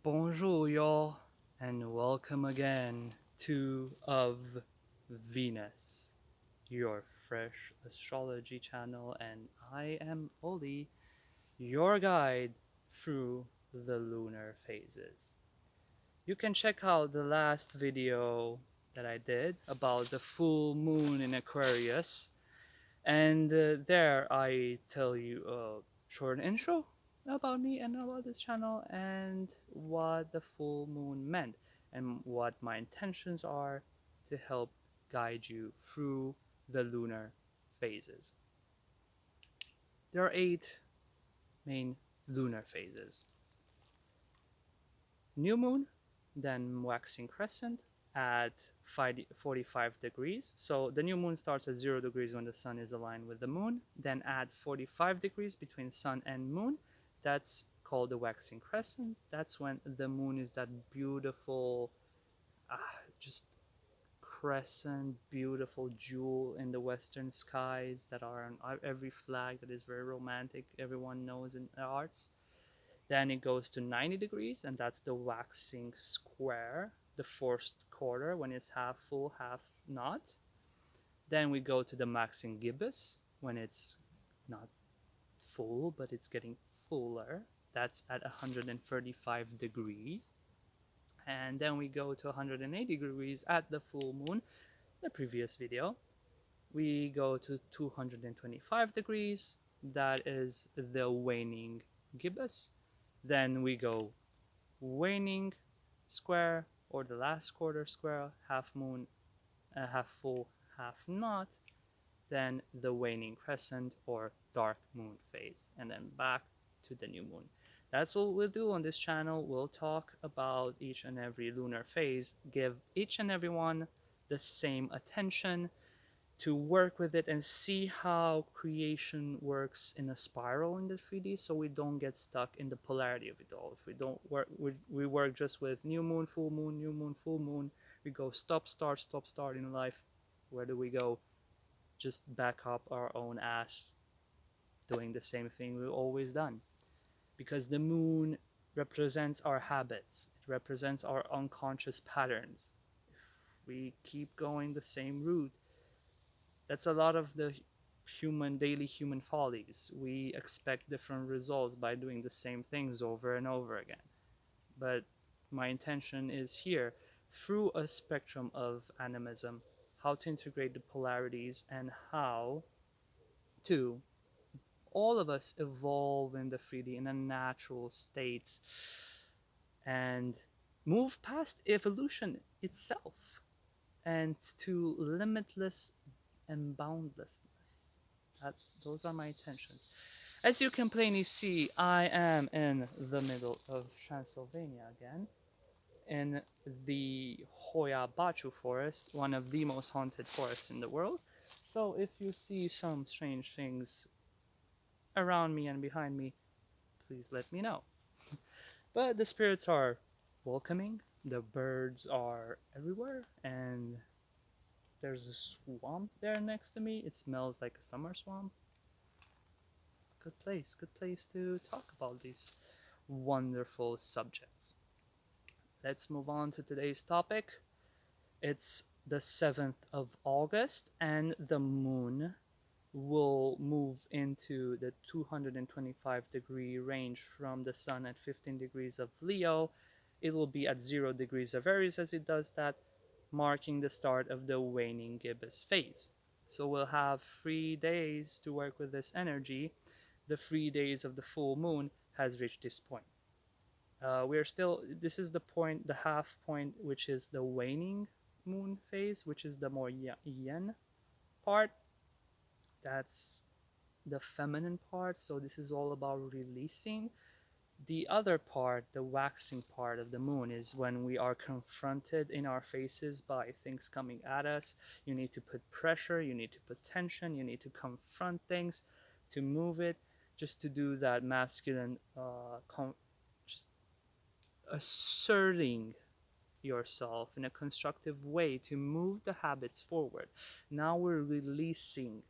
Bonjour, y'all, and welcome again to Of Venus, your fresh astrology channel, and I am Oli, your guide through the lunar phases. You can check out the last video that I did about the full moon in Aquarius, and there I tell you a short intro about me and about this channel and what the full moon meant and what my intentions are to help guide you through the lunar phases. There are 8 main lunar phases: new moon, then waxing crescent at 45 degrees. So the new moon starts at 0 degrees when the sun is aligned with the moon, then add 45 degrees between sun and moon. That's called the waxing crescent. That's when the moon is that beautiful, just crescent, beautiful jewel in the western skies that are on every flag, that is very romantic, everyone knows in the arts. Then it goes to 90 degrees, and that's the waxing square, the fourth quarter, when it's half full, half not. Then we go to the waxing gibbous, when it's not full, but it's getting fuller. That's at 135 degrees. And then we go to 180 degrees at the full moon, the previous video. We go to 225 degrees, that is the waning gibbous. Then we go waning square, or the last quarter square, half moon, half full, half not, then the waning crescent or dark moon phase, and then back to the new moon. That's what we'll do on this channel. We'll talk about each and every lunar phase, give each and every one the same attention, to work with it and see how creation works in a spiral in the 3D, so we don't get stuck in the polarity of it all. If we don't work, we work just with new moon, full moon, new moon, full moon. We go stop, start in life. Where do we go? Just back up our own ass, doing the same thing we've always done. Because the moon represents our habits, it represents our unconscious patterns. If we keep going the same route, that's a lot of the daily human follies. We expect different results by doing the same things over and over again. But my intention is here, through a spectrum of animism, how to integrate the polarities and how to all of us evolve in the 3D in a natural state and move past evolution itself and to limitless and boundlessness. Those are my intentions. As you can plainly see, I am in the middle of Transylvania again, in the Hoya Baciu forest, one of the most haunted forests in the world. So if you see some strange things around me and behind me, please let me know. But the spirits are welcoming, the birds are everywhere, and there's a swamp there next to me. It smells like a summer swamp. Good place to talk about these wonderful subjects. Let's move on to today's topic. It's the 7th of August, and the moon will move into the 225-degree range from the sun at 15 degrees of Leo. It will be at 0 degrees of Aries as it does that, marking the start of the waning gibbous phase. So we'll have 3 days to work with this energy. The 3 days of the full moon has reached this point. This is the point, the half point, which is the waning moon phase, which is the more yin part. That's the feminine part. So this is all about releasing. The other part, the waxing part of the moon, is when we are confronted in our faces by things coming at us. You need to put pressure, you need to put tension, you need to confront things to move it, just to do that masculine, just asserting yourself in a constructive way to move the habits forward. Now we're releasing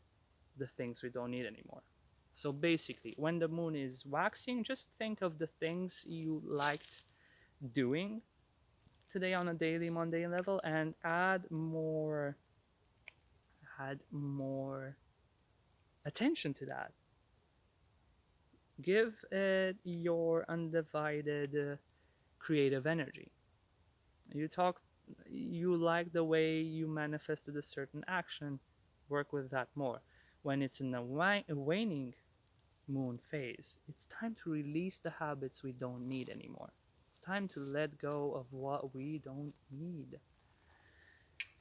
the things we don't need anymore. So basically, when the moon is waxing, just think of the things you liked doing today on a daily mundane level, and add more attention to that. Give it your undivided creative energy. You talk, you like the way you manifested a certain action, work with that more. When it's in a waning moon phase, it's time to release the habits we don't need anymore. It's time to let go of what we don't need.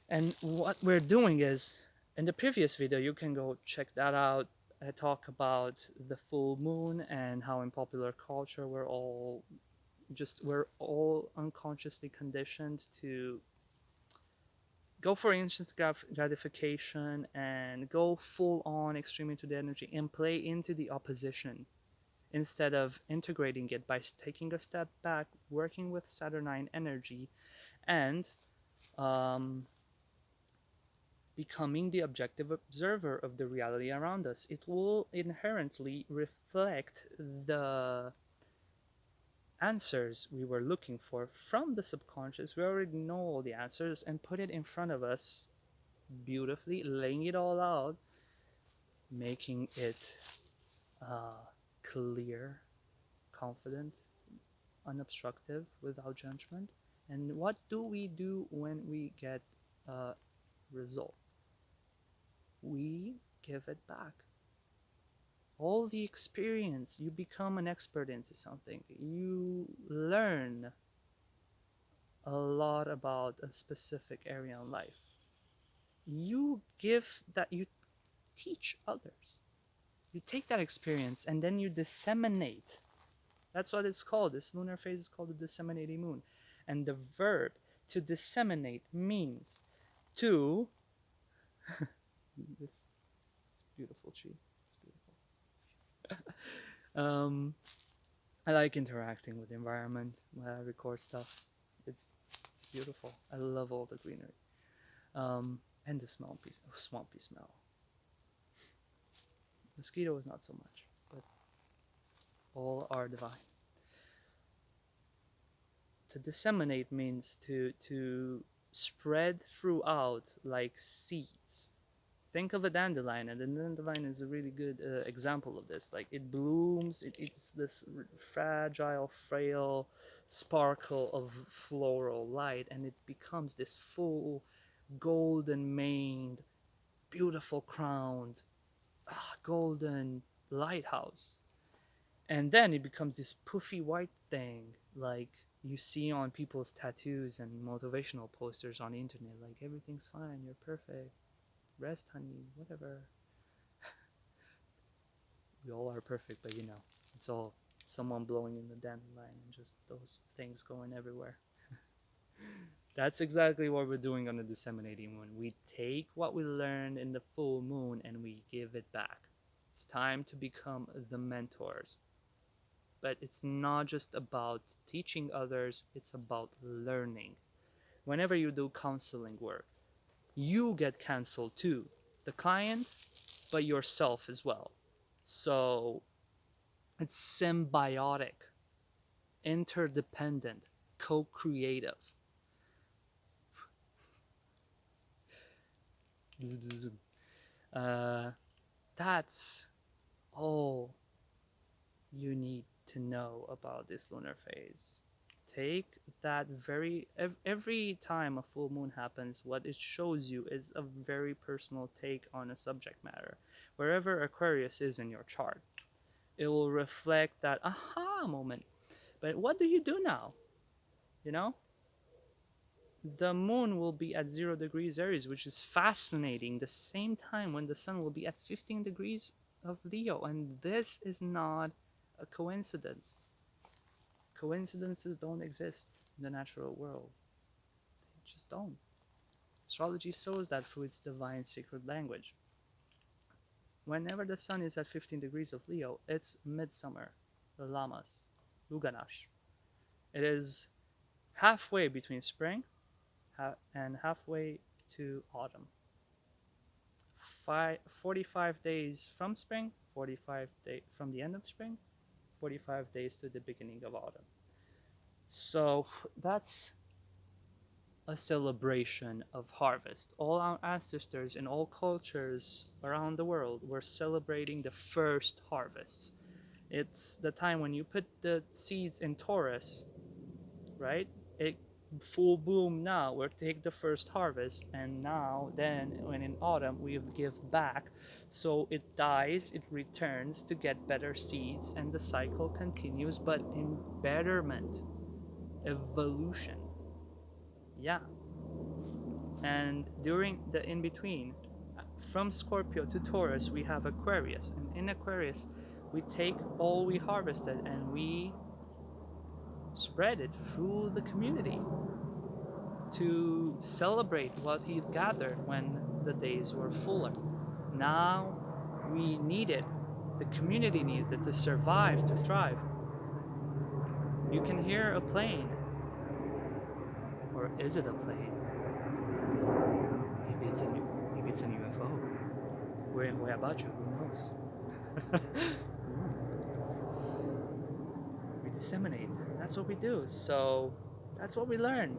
And what we're doing is, in the previous video, you can go check that out. I talk about the full moon and how in popular culture we're all unconsciously conditioned to go for instant gratification and go full on extreme into the energy and play into the opposition instead of integrating it by taking a step back, working with Saturnine energy, and um, becoming the objective observer of the reality around us. It will inherently reflect the answers we were looking for from the subconscious. We already know all the answers and put it in front of us beautifully, laying it all out, making it clear, confident, unobstructive, without judgment. And what do we do when we get a result? We give it back. All the experience, you become an expert into something. You learn a lot about a specific area in life. You give that, you teach others. You take that experience and then you disseminate. That's what it's called. This lunar phase is called the disseminating moon. And the verb to disseminate means to this beautiful tree. It's beautiful. I like interacting with the environment when I record stuff. It's beautiful. I love all the greenery. And the swampy smell. Mosquitoes not so much, but all are divine. To disseminate means to spread throughout like seeds. Think of a dandelion, and the dandelion is a really good example of this. Like it blooms, it's this fragile, frail sparkle of floral light, and it becomes this full, golden maned, beautiful crowned, golden lighthouse. And then it becomes this poofy white thing, like you see on people's tattoos and motivational posters on the internet. Like everything's fine, you're perfect. Rest, honey, whatever. We all are perfect, but it's all someone blowing in the dandelion and just those things going everywhere. That's exactly what we're doing on the disseminating moon. We take what we learned in the full moon and we give it back. It's time to become the mentors. But it's not just about teaching others, it's about learning. Whenever you do counseling work, you get canceled too. The client, but yourself as well. So it's symbiotic, interdependent, co-creative. That's all you need to know about this lunar phase. Take that every time a full moon happens, what it shows you is a very personal take on a subject matter. Wherever Aquarius is in your chart, it will reflect that aha moment. But what do you do now? The moon will be at 0 degrees Aries, which is fascinating, the same time when the sun will be at 15 degrees of Leo. And this is not a coincidence. Coincidences don't exist in the natural world. They just don't. Astrology shows that through its divine sacred language. Whenever the sun is at 15 degrees of Leo, it's midsummer, Lamas, Luganash. It is halfway between spring and halfway to autumn. 45 days from spring, 45 days from the end of spring, 45 days to the beginning of autumn. So that's a celebration of harvest. All our ancestors in all cultures around the world were celebrating the first harvests. It's the time when you put the seeds in Taurus, right? It full bloom now. We'll take the first harvest, and now then when in autumn we give back, so it dies, it returns to get better seeds, and the cycle continues, but in betterment, evolution. Yeah. And during the in between, from Scorpio to Taurus, we have Aquarius, and in Aquarius, we take all we harvested and we spread it through the community to celebrate what he'd gathered when the days were fuller. Now we need it. The community needs it to survive, to thrive. You can hear a plane. Or is it a plane? Maybe it's an UFO. Where about you? Who knows? We disseminate. That's what we do. So that's what we learn.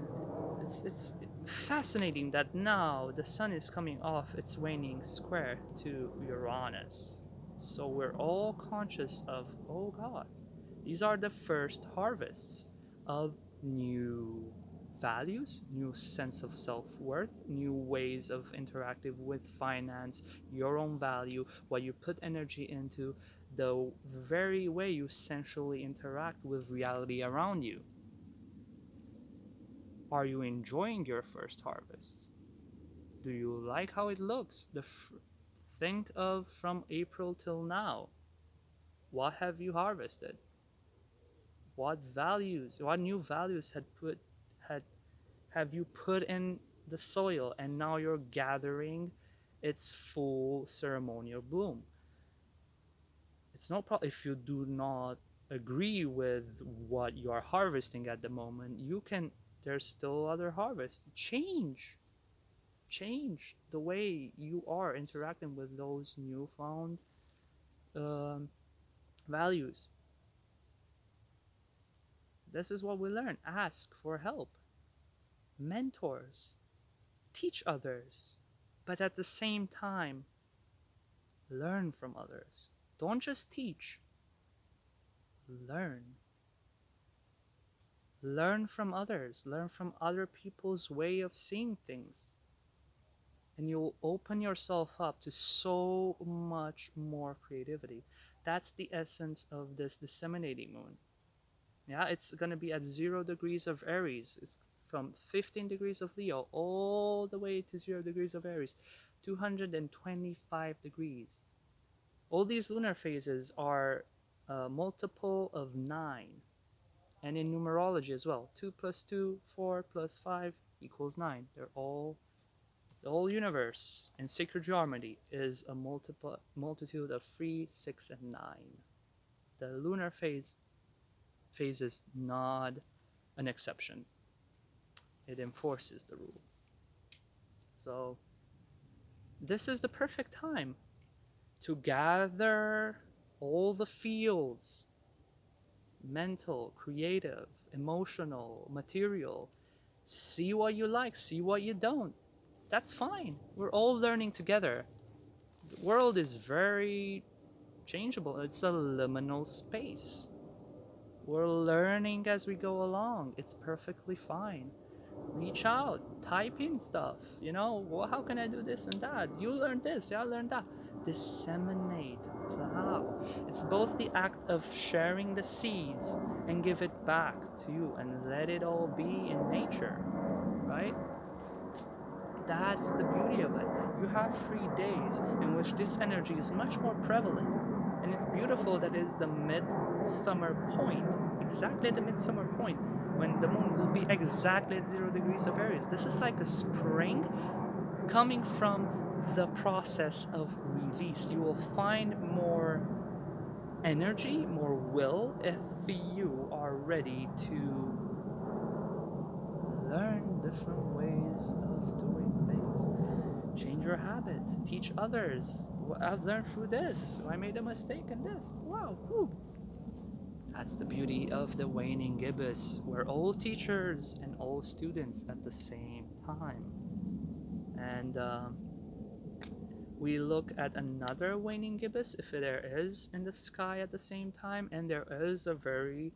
It's fascinating that now the sun is coming off its waning square to Uranus. So we're all conscious of, oh God, these are the first harvests of new values, new sense of self-worth, new ways of interacting with finance, your own value, what you put energy into, the very way you essentially interact with reality around you. Are you enjoying your first harvest? Do you like how it looks? Think of from April till now. What have you harvested? What new values have you put in the soil, and now you're gathering its full ceremonial bloom? It's no problem if you do not agree with what you are harvesting at the moment. There's still other harvest. Change the way you are interacting with those newfound values. This is what we learn. Ask for help. Mentors. Teach others. But at the same time, learn from others. Don't just teach. Learn. Learn from others. Learn from other people's way of seeing things. And you'll open yourself up to so much more creativity. That's the essence of this disseminating moon. Yeah, it's going to be at 0 degrees of Aries. It's from 15 degrees of Leo all the way to 0 degrees of Aries, 225 degrees. All these lunar phases are a multiple of 9. And in numerology as well, 2 plus 2, 4 plus 5 equals 9. The whole universe in sacred geometry is a multitude of 3, 6, and 9. The lunar phase is not an exception. It enforces the rule. So this is the perfect time to gather all the fields, mental, creative, emotional, material. See what you like, see what you don't. That's fine. We're all learning together. The world is very changeable. It's a liminal space. We're learning as we go along. It's perfectly fine. Reach out, type in stuff. Well, how can I do this and that? You learned this, I learned that. Disseminate, plow. It's both the act of sharing the seeds and give it back to you and let it all be in nature, right? That's the beauty of it. You have 3 days in which this energy is much more prevalent. And it's beautiful that it is the midsummer point, exactly the midsummer point, when the moon will be exactly at 0 degrees of Aries. This is like a spring coming from the process of release. You will find more energy, more will, if you are ready to learn different ways of doing things. Change your habits. Teach others. I've learned through this. I made a mistake in this. Wow. Whew. That's the beauty of the Waning Gibbous. We're all teachers and all students at the same time. And we look at another waning gibbous if there is in the sky at the same time, and there is a very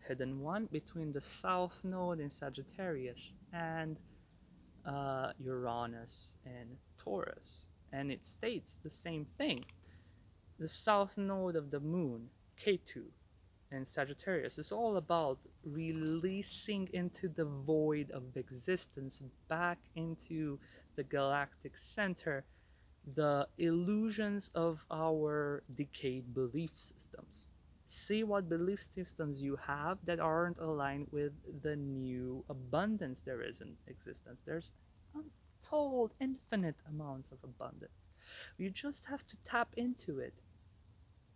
hidden one between the south node in Sagittarius and Uranus in Taurus, and it states the same thing. The south node of the moon, Ketu, in Sagittarius is all about releasing into the void of existence back into the galactic center the illusions of our decayed belief systems. See what belief systems you have that aren't aligned with the new abundance there is in existence. There's untold, infinite amounts of abundance. You just have to tap into it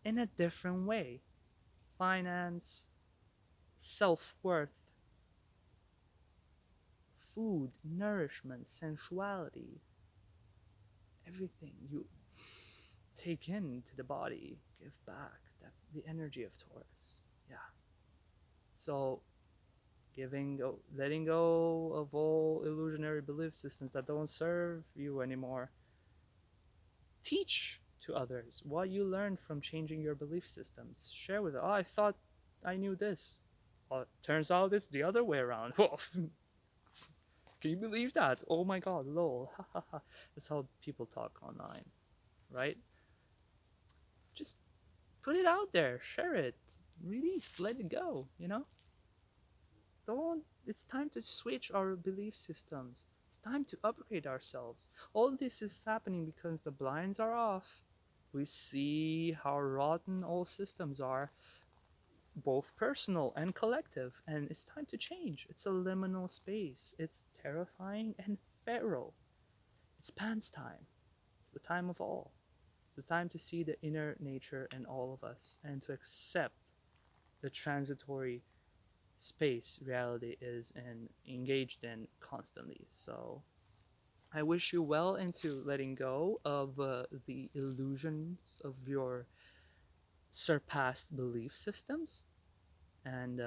in a different way. Finance, self worth, food, nourishment, sensuality, everything you take into the body, give back. That's the energy of Taurus. Yeah. So, letting go of all illusionary belief systems that don't serve you anymore. Teach to others what you learned from changing your belief systems. Share with them. Oh, I thought I knew this. Well, turns out it's the other way around. Can you believe that? Oh my god, lol. That's how people talk online, right? Just put it out there, share it, release, let it go, Don't, it's time to switch our belief systems. It's time to upgrade ourselves. All this is happening because the blinds are off. We see how rotten all systems are, both personal and collective, and it's time to change. It's a liminal space. It's terrifying and feral. It's Pan's time. It's the time of all. It's the time to see the inner nature in all of us and to accept the transitory space reality is and engaged in constantly. So I wish you well into letting go of the illusions of your surpassed belief systems. And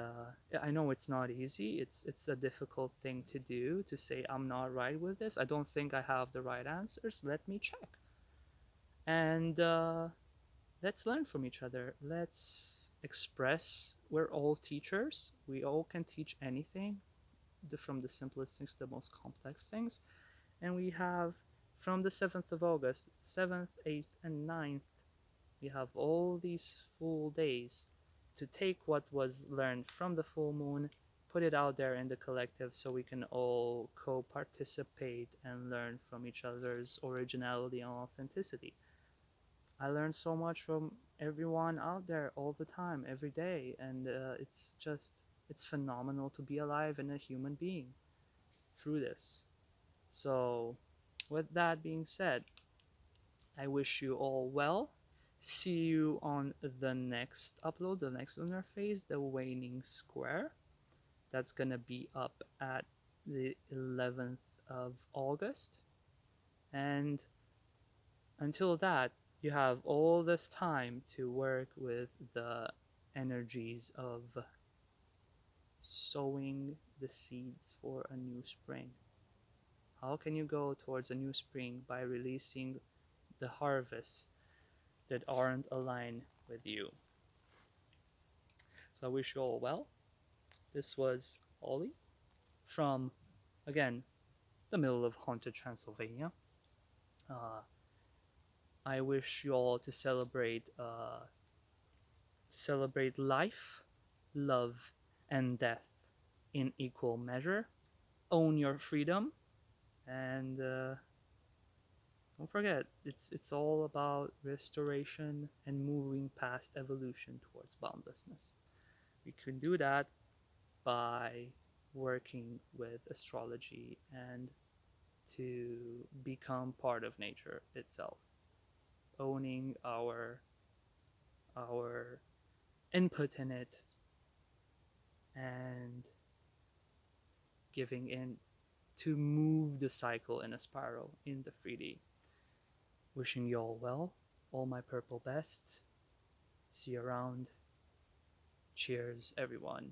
I know it's not easy. It's a difficult thing to do, to say I'm not right with this. I don't think I have the right answers. Let me check. And let's learn from each other. Let's express. We're all teachers. We all can teach anything, from the simplest things to the most complex things. And we have, from the 7th of August, 7th, 8th, and 9th, we have all these full days to take what was learned from the full moon, put it out there in the collective so we can all co-participate and learn from each other's originality and authenticity. I learn so much from everyone out there all the time, every day, and it's phenomenal to be alive and a human being through this. So, with that being said, I wish you all well. See you on the next upload, the next lunar phase, the waning square. That's gonna be up at the 11th of August. And until that, you have all this time to work with the energies of sowing the seeds for a new spring. How can you go towards a new spring? By releasing the harvests that aren't aligned with you. So I wish you all well. This was Ollie from, again, the middle of haunted Transylvania. I wish you all to celebrate life, love, and death in equal measure. Own your freedom, and don't forget, it's all about restoration and moving past evolution towards boundlessness. We can do that by working with astrology and to become part of nature itself, owning our input in it and giving in to move the cycle in a spiral in the 3D. Wishing you all well, all my purple best. See you around. Cheers, everyone.